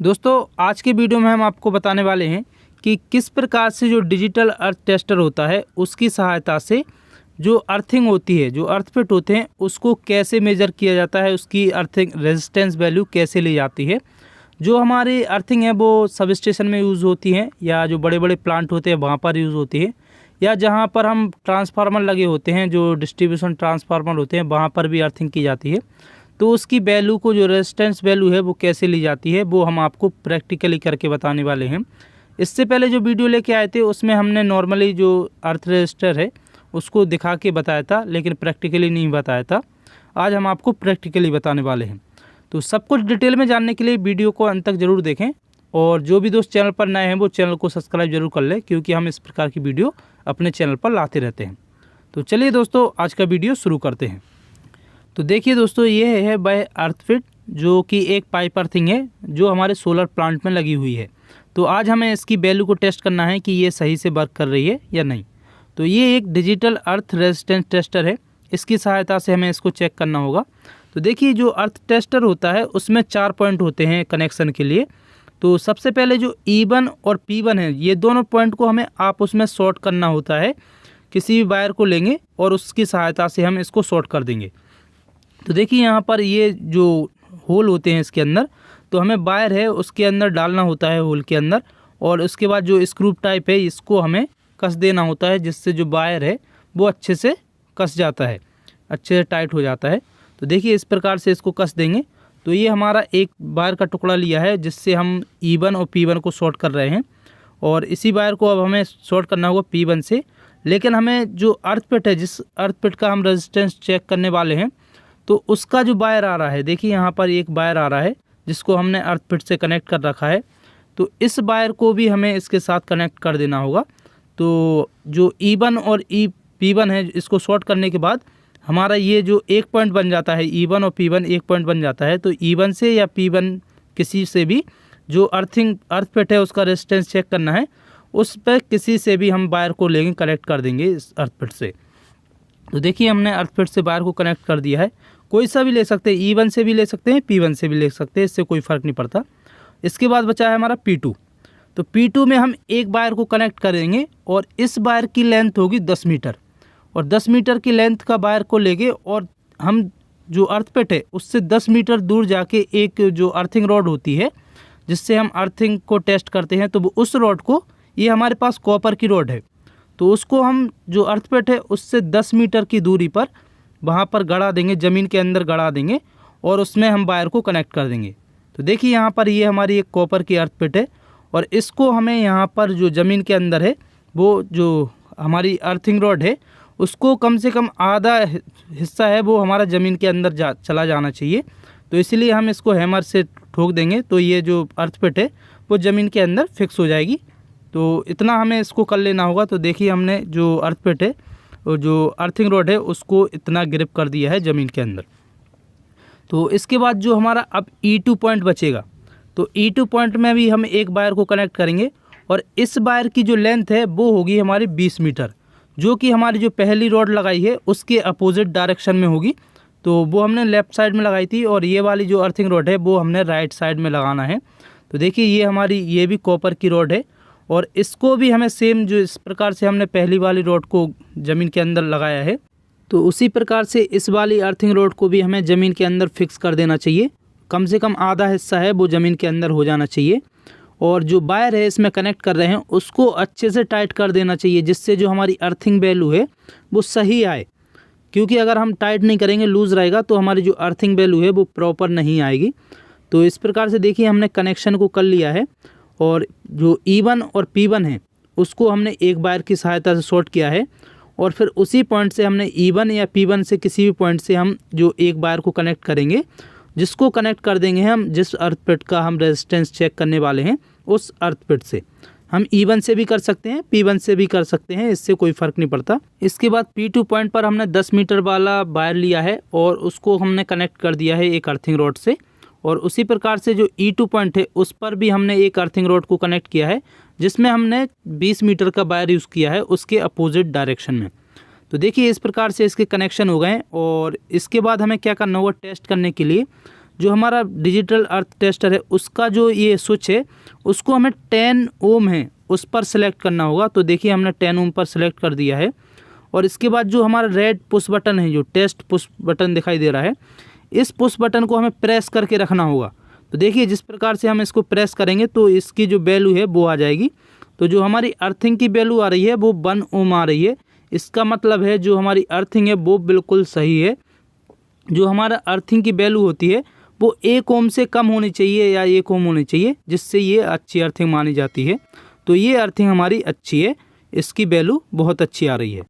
दोस्तों आज के वीडियो में हम आपको बताने वाले हैं कि किस प्रकार से जो डिजिटल अर्थ टेस्टर होता है उसकी सहायता से जो अर्थिंग होती है, जो अर्थ फिट होते हैं, उसको कैसे मेजर किया जाता है, उसकी अर्थिंग रेजिस्टेंस वैल्यू कैसे ली जाती है। जो हमारी अर्थिंग है वो सब स्टेशन में यूज़ होती हैं या जो बड़े बड़े प्लांट होते हैं वहाँ पर यूज़ होती है, या जहाँ पर हम ट्रांसफार्मर लगे होते हैं, जो डिस्ट्रीब्यूशन ट्रांसफार्मर होते हैं वहाँ पर भी अर्थिंग की जाती है। तो उसकी वैल्यू को, जो रेजिस्टेंस वैल्यू है वो कैसे ली जाती है, वो हम आपको प्रैक्टिकली करके बताने वाले हैं। इससे पहले जो वीडियो लेके आए थे उसमें हमने नॉर्मली जो अर्थ रजिस्टर है उसको दिखा के बताया था, लेकिन प्रैक्टिकली नहीं बताया था। आज हम आपको प्रैक्टिकली बताने वाले हैं। तो सब कुछ डिटेल में जानने के लिए वीडियो को अंत तक ज़रूर देखें, और जो भी दोस्त चैनल पर नए हैं वो चैनल को सब्सक्राइब जरूर कर लें, क्योंकि हम इस प्रकार की वीडियो अपने चैनल पर लाते रहते हैं। तो चलिए दोस्तों आज का वीडियो शुरू करते हैं। तो देखिए दोस्तों, ये है बाय अर्थ फिट, जो कि एक पाइप अर्थिंग है जो हमारे सोलर प्लांट में लगी हुई है। तो आज हमें इसकी वैल्यू को टेस्ट करना है कि ये सही से वर्क कर रही है या नहीं। तो ये एक डिजिटल अर्थ रेजिस्टेंस टेस्टर है, इसकी सहायता से हमें इसको चेक करना होगा। तो देखिए, जो अर्थ टेस्टर होता है उसमें 4 पॉइंट होते हैं कनेक्शन के लिए। तो सबसे पहले जो E1 और P1 है, ये दोनों पॉइंट को हमें आपस में शॉर्ट करना होता है। किसी भी वायर को लेंगे और उसकी सहायता से हम इसको शॉर्ट कर देंगे। तो देखिए यहाँ पर ये जो होल होते हैं इसके अंदर, तो हमें वायर है उसके अंदर डालना होता है होल के अंदर, और उसके बाद जो स्क्रू टाइप है इसको हमें कस देना होता है, जिससे जो वायर है वो अच्छे से कस जाता है, अच्छे से टाइट हो जाता है। तो देखिए इस प्रकार से इसको कस देंगे। तो ये हमारा एक वायर का टुकड़ा लिया है जिससे हम E1 और P1 को शॉर्ट कर रहे हैं, और इसी वायर को अब हमें शॉर्ट करना होगा P1 से। लेकिन हमें जो अर्थ पिट है, जिस अर्थ पिट का हम रेजिस्टेंस चेक करने वाले हैं, तो उसका जो वायर आ रहा है, देखिए यहाँ पर एक वायर आ रहा है जिसको हमने अर्थ पिट से कनेक्ट कर रखा है। तो इस वायर को भी हमें इसके साथ कनेक्ट कर देना होगा। तो जो E1 और P1 है, इसको शॉर्ट करने के बाद हमारा ये जो एक पॉइंट बन जाता है, E1 और P1 एक पॉइंट बन जाता है। तो E1 से या P1 किसी से भी जो अर्थ पिट है उसका रेजिस्टेंस चेक करना है, उस पर किसी से भी हम वायर को लेंगे, कनेक्ट कर देंगे इस अर्थ पिट से। तो देखिए हमने अर्थ पिट से वायर को कनेक्ट कर दिया है। कोई सा भी ले सकते हैं, E1 से भी ले सकते हैं, P1 से भी ले सकते हैं, इससे कोई फ़र्क नहीं पड़ता। इसके बाद बचा है हमारा P2। तो P2 में हम एक वायर को कनेक्ट करेंगे, और इस वायर की लेंथ होगी 10 मीटर, और 10 मीटर की लेंथ का वायर को लेंगे और हम जो अर्थ पिट है उससे 10 मीटर दूर जाके एक जो अर्थिंग रॉड होती है जिससे हम अर्थिंग को टेस्ट करते हैं, तो वो उस रॉड को, ये हमारे पास कॉपर की रॉड है, तो उसको हम जो अर्थ पिट है उससे 10 मीटर की दूरी पर वहाँ पर गड़ा देंगे, ज़मीन के अंदर गड़ा देंगे, और उसमें हम वायर को कनेक्ट कर देंगे। तो देखिए यहाँ पर ये हमारी एक कॉपर की अर्थ पिट है, और इसको हमें यहाँ पर जो ज़मीन के अंदर है, वो जो हमारी अर्थिंग रॉड है उसको कम से कम आधा हिस्सा है वो हमारा ज़मीन के अंदर चला जाना चाहिए। तो इसलिए हम इसको हैमर से ठोक देंगे, तो ये जो अर्थ पिट है वो ज़मीन के अंदर फिक्स हो जाएगी। तो इतना हमें इसको कर लेना होगा। तो देखिए हमने जो अर्थ पिट है और जो अर्थिंग रॉड है उसको इतना ग्रिप कर दिया है ज़मीन के अंदर। तो इसके बाद जो हमारा अब E2 पॉइंट बचेगा, तो E2 पॉइंट में भी हम एक वायर को कनेक्ट करेंगे, और इस वायर की जो लेंथ है वो होगी हमारी 20 मीटर, जो कि हमारी जो पहली रॉड लगाई है उसके अपोजिट डायरेक्शन में होगी। तो वो हमने लेफ़्ट साइड में लगाई थी, और ये वाली जो अर्थिंग रॉड है वो हमने राइट साइड में लगाना है। तो देखिए ये हमारी, ये भी कॉपर की रॉड है, और इसको भी हमें सेम जो इस प्रकार से हमने पहली वाली रॉड को ज़मीन के अंदर लगाया है, तो उसी प्रकार से इस वाली अर्थिंग रॉड को भी हमें ज़मीन के अंदर फिक्स कर देना चाहिए। कम से कम आधा हिस्सा है वो ज़मीन के अंदर हो जाना चाहिए, और जो वायर है इसमें कनेक्ट कर रहे हैं उसको अच्छे से टाइट कर देना चाहिए, जिससे जो हमारी अर्थिंग वैल्यू है वो सही आए। क्योंकि अगर हम टाइट नहीं करेंगे, लूज़ रहेगा, तो हमारी जो अर्थिंग वैल्यू है वो प्रॉपर नहीं आएगी। तो इस प्रकार से देखिए हमने कनेक्शन को कर लिया है, और जो E1 और P1 है उसको हमने एक वायर की सहायता से शॉर्ट किया है, और फिर उसी पॉइंट से हमने E1 या P1 से किसी भी पॉइंट से हम जो एक वायर को कनेक्ट करेंगे, जिसको कनेक्ट कर देंगे हम जिस अर्थ पिट का हम रेजिस्टेंस चेक करने वाले हैं उस अर्थ पिट से। हम E1 से भी कर सकते हैं, P1 से भी कर सकते हैं, इससे कोई फ़र्क नहीं पड़ता। इसके बाद P2 पॉइंट पर हमने 10 मीटर वाला वायर लिया है, और उसको हमने कनेक्ट कर दिया है एक अर्थिंग रॉड से, और उसी प्रकार से जो E2 पॉइंट है उस पर भी हमने एक अर्थिंग रॉड को कनेक्ट किया है, जिसमें हमने 20 मीटर का वायर यूज़ किया है उसके अपोजिट डायरेक्शन में। तो देखिए इस प्रकार से इसके कनेक्शन हो गए। और इसके बाद हमें क्या करना होगा, टेस्ट करने के लिए जो हमारा डिजिटल अर्थ टेस्टर है उसका जो ये स्विच है उसको हमें 10 ओम है उस पर सेलेक्ट करना होगा। तो देखिए हमने 10 ओम पर सेलेक्ट कर दिया है। और इसके बाद जो हमारा रेड पुश बटन है, जो टेस्ट पुश बटन दिखाई दे रहा है, इस पुश बटन को हमें प्रेस करके रखना होगा। तो देखिए जिस प्रकार से हम इसको प्रेस करेंगे तो इसकी जो वैल्यू है वो आ जाएगी। तो जो हमारी अर्थिंग की वैल्यू आ रही है वो 1 ओम आ रही है। इसका मतलब है जो हमारी अर्थिंग है वो बिल्कुल सही है। जो हमारा अर्थिंग की वैल्यू होती है वो 1 ओम से कम होनी चाहिए या 1 ओम होनी चाहिए, जिससे ये अच्छी अर्थिंग मानी जाती है। तो ये अर्थिंग हमारी अच्छी है, इसकी वैल्यू बहुत अच्छी आ रही है।